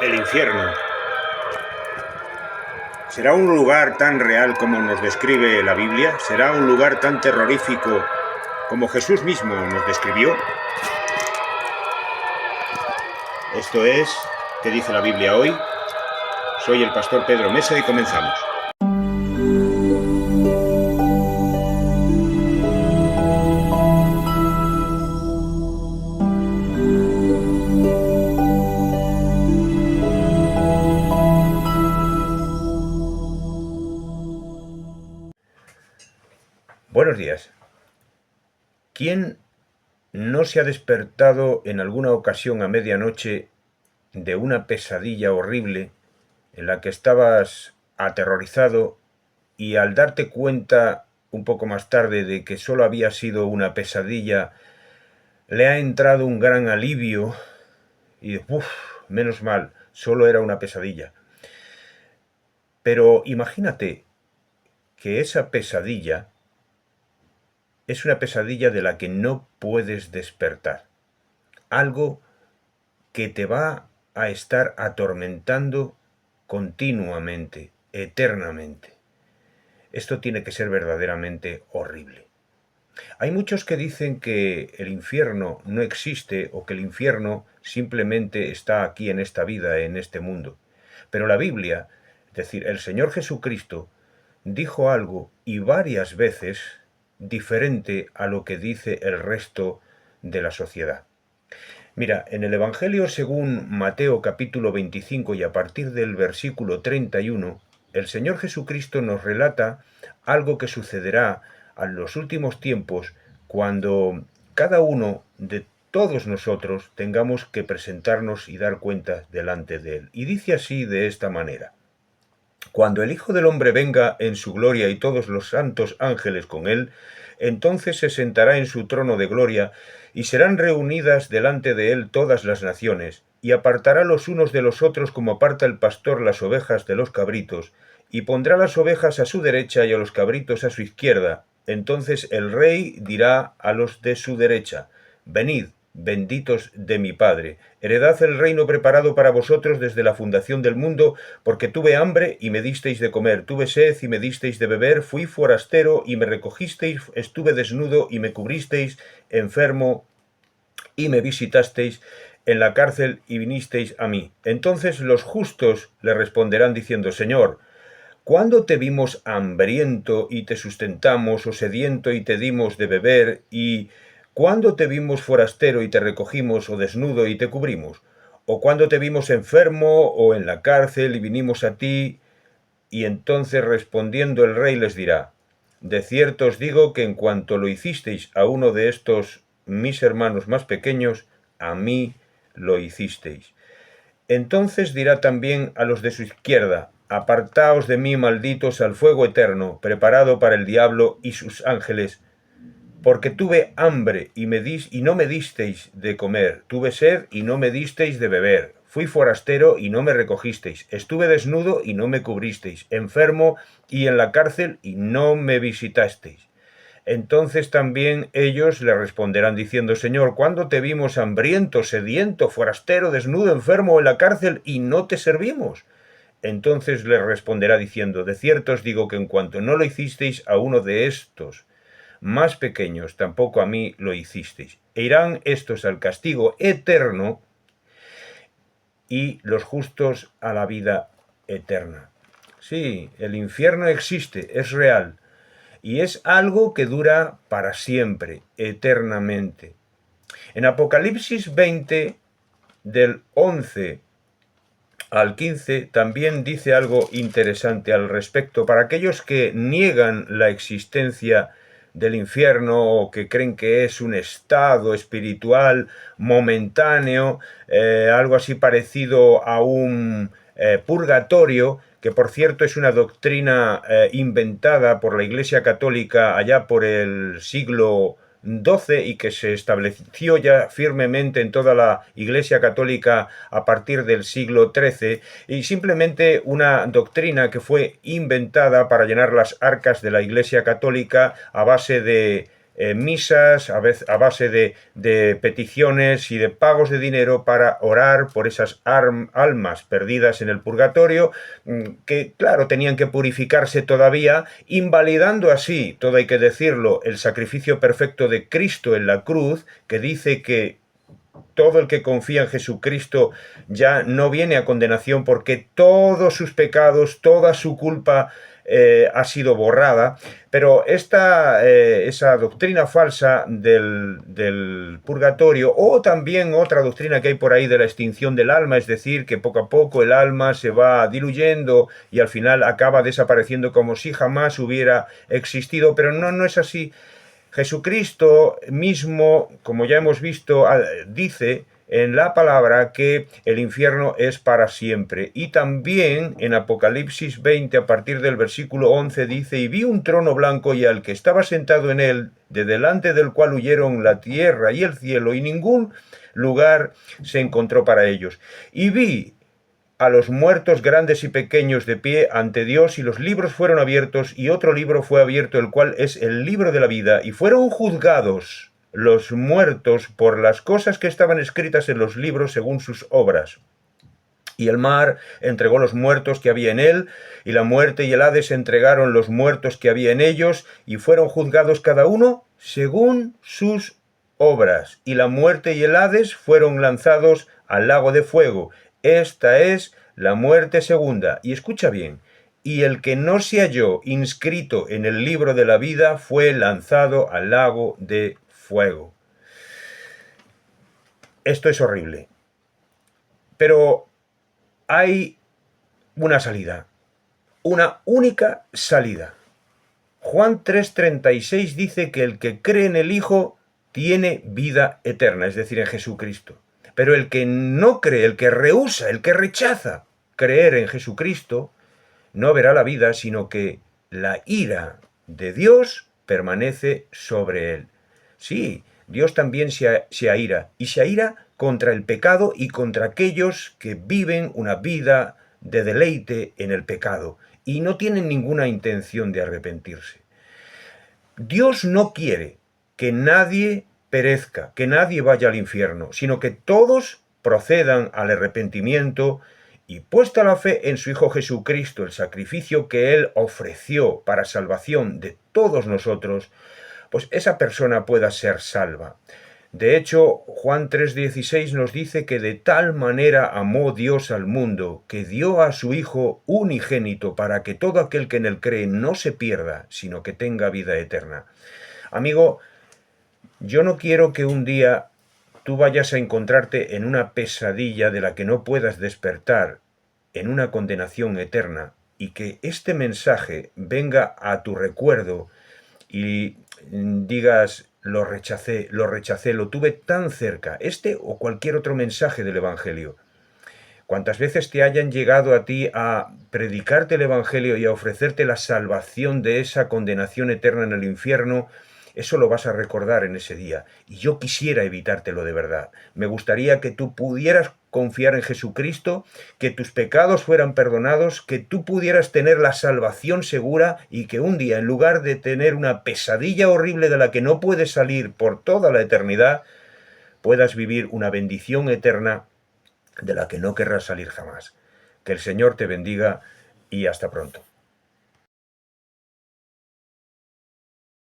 El infierno. ¿Será un lugar tan real como nos describe la Biblia? ¿Será un lugar tan terrorífico como Jesús mismo nos describió? Esto es ¿Qué dice la Biblia hoy? Soy el pastor Pedro Mesa y comenzamos. Buenos días. ¿Quién no se ha despertado en alguna ocasión a medianoche de una pesadilla horrible en la que estabas aterrorizado y al darte cuenta un poco más tarde de que solo había sido una pesadilla, le ha entrado un gran alivio y menos mal, solo era una pesadilla? Pero imagínate que esa pesadilla es una pesadilla de la que no puedes despertar. Algo que te va a estar atormentando continuamente, eternamente. Esto tiene que ser verdaderamente horrible. Hay muchos que dicen que el infierno no existe o que el infierno simplemente está aquí en esta vida, en este mundo. Pero la Biblia, es decir, el Señor Jesucristo, dijo algo y varias veces diferente a lo que dice el resto de la sociedad. Mira, en el Evangelio según Mateo capítulo 25 y a partir del versículo 31, el Señor Jesucristo nos relata algo que sucederá en los últimos tiempos cuando cada uno de todos nosotros tengamos que presentarnos y dar cuenta delante de Él. Y dice así de esta manera: cuando el Hijo del Hombre venga en su gloria y todos los santos ángeles con él, entonces se sentará en su trono de gloria, y serán reunidas delante de él todas las naciones, y apartará los unos de los otros como aparta el pastor las ovejas de los cabritos, y pondrá las ovejas a su derecha y a los cabritos a su izquierda. Entonces el rey dirá a los de su derecha: venid, benditos de mi Padre, heredad el reino preparado para vosotros desde la fundación del mundo, porque tuve hambre y me disteis de comer, tuve sed y me disteis de beber, fui forastero y me recogisteis, estuve desnudo y me cubristeis, enfermo y me visitasteis, en la cárcel y vinisteis a mí. Entonces los justos le responderán diciendo: Señor, ¿cuándo te vimos hambriento y te sustentamos, o sediento y te dimos de beber? ¿Y cuándo te vimos forastero y te recogimos, o desnudo y te cubrimos? ¿O cuándo te vimos enfermo o en la cárcel y vinimos a ti? Y entonces respondiendo el rey les dirá: de cierto os digo que en cuanto lo hicisteis a uno de estos mis hermanos más pequeños, a mí lo hicisteis. Entonces dirá también a los de su izquierda: apartaos de mí, malditos, al fuego eterno, preparado para el diablo y sus ángeles, porque tuve hambre y no me disteis de comer, tuve sed y no me disteis de beber, fui forastero y no me recogisteis, estuve desnudo y no me cubristeis, enfermo y en la cárcel y no me visitasteis. Entonces también ellos le responderán diciendo: Señor, ¿cuándo te vimos hambriento, sediento, forastero, desnudo, enfermo o en la cárcel y no te servimos? Entonces le responderá diciendo: de cierto os digo que en cuanto no lo hicisteis a uno de estos más pequeños, tampoco a mí lo hicisteis. E irán estos al castigo eterno y los justos a la vida eterna. Sí, el infierno existe, es real. Y es algo que dura para siempre, eternamente. En Apocalipsis 20, del 11 al 15, también dice algo interesante al respecto para aquellos que niegan la existencia del infierno o que creen que es un estado espiritual momentáneo, algo así parecido a un purgatorio, que por cierto es una doctrina inventada por la Iglesia Católica allá por el siglo XII y que se estableció ya firmemente en toda la Iglesia Católica a partir del siglo XIII, y simplemente una doctrina que fue inventada para llenar las arcas de la Iglesia Católica a base de misas a base de peticiones y de pagos de dinero para orar por esas almas perdidas en el purgatorio, que claro, tenían que purificarse todavía, invalidando así, todo hay que decirlo, el sacrificio perfecto de Cristo en la cruz, que dice que todo el que confía en Jesucristo ya no viene a condenación porque todos sus pecados, toda su culpa ha sido borrada. Pero esa doctrina falsa del purgatorio, o también otra doctrina que hay por ahí de la extinción del alma, es decir, que poco a poco el alma se va diluyendo y al final acaba desapareciendo como si jamás hubiera existido, pero no es así. Jesucristo mismo, como ya hemos visto, dice en la palabra que el infierno es para siempre. Y también en Apocalipsis 20, a partir del versículo 11, dice: y vi un trono blanco y al que estaba sentado en él, de delante del cual huyeron la tierra y el cielo, y ningún lugar se encontró para ellos. Y vi a los muertos grandes y pequeños de pie ante Dios, y los libros fueron abiertos, y otro libro fue abierto, el cual es el libro de la vida, y fueron juzgados los muertos por las cosas que estaban escritas en los libros según sus obras. Y el mar entregó los muertos que había en él, y la muerte y el Hades entregaron los muertos que había en ellos, y fueron juzgados cada uno según sus obras. Y la muerte y el Hades fueron lanzados al lago de fuego. Esta es la muerte segunda. Y escucha bien: y el que no se halló inscrito en el libro de la vida fue lanzado al lago de fuego. Esto es horrible. Pero hay una salida, una única salida. Juan 3:36 dice que el que cree en el Hijo tiene vida eterna, es decir, en Jesucristo. Pero el que no cree, el que rehúsa, el que rechaza creer en Jesucristo, no verá la vida, sino que la ira de Dios permanece sobre él. Sí, Dios también se aira, y se aira contra el pecado y contra aquellos que viven una vida de deleite en el pecado y no tienen ninguna intención de arrepentirse. Dios no quiere que nadie perezca, que nadie vaya al infierno, sino que todos procedan al arrepentimiento y, puesta la fe en su Hijo Jesucristo, el sacrificio que Él ofreció para salvación de todos nosotros, pues esa persona pueda ser salva. De hecho, Juan 3:16 nos dice que de tal manera amó Dios al mundo, que dio a su Hijo unigénito, para que todo aquel que en él cree no se pierda, sino que tenga vida eterna. Amigo, yo no quiero que un día tú vayas a encontrarte en una pesadilla de la que no puedas despertar, en una condenación eterna, y que este mensaje venga a tu recuerdo y digas: lo rechacé, lo tuve tan cerca, este o cualquier otro mensaje del Evangelio. Cuantas veces te hayan llegado a ti a predicarte el Evangelio y a ofrecerte la salvación de esa condenación eterna en el infierno, eso lo vas a recordar en ese día. Y yo quisiera evitártelo de verdad. Me gustaría que tú pudieras confiar en Jesucristo, que tus pecados fueran perdonados, que tú pudieras tener la salvación segura, y que un día, en lugar de tener una pesadilla horrible de la que no puedes salir por toda la eternidad, puedas vivir una bendición eterna de la que no querrás salir jamás. Que el Señor te bendiga y hasta pronto.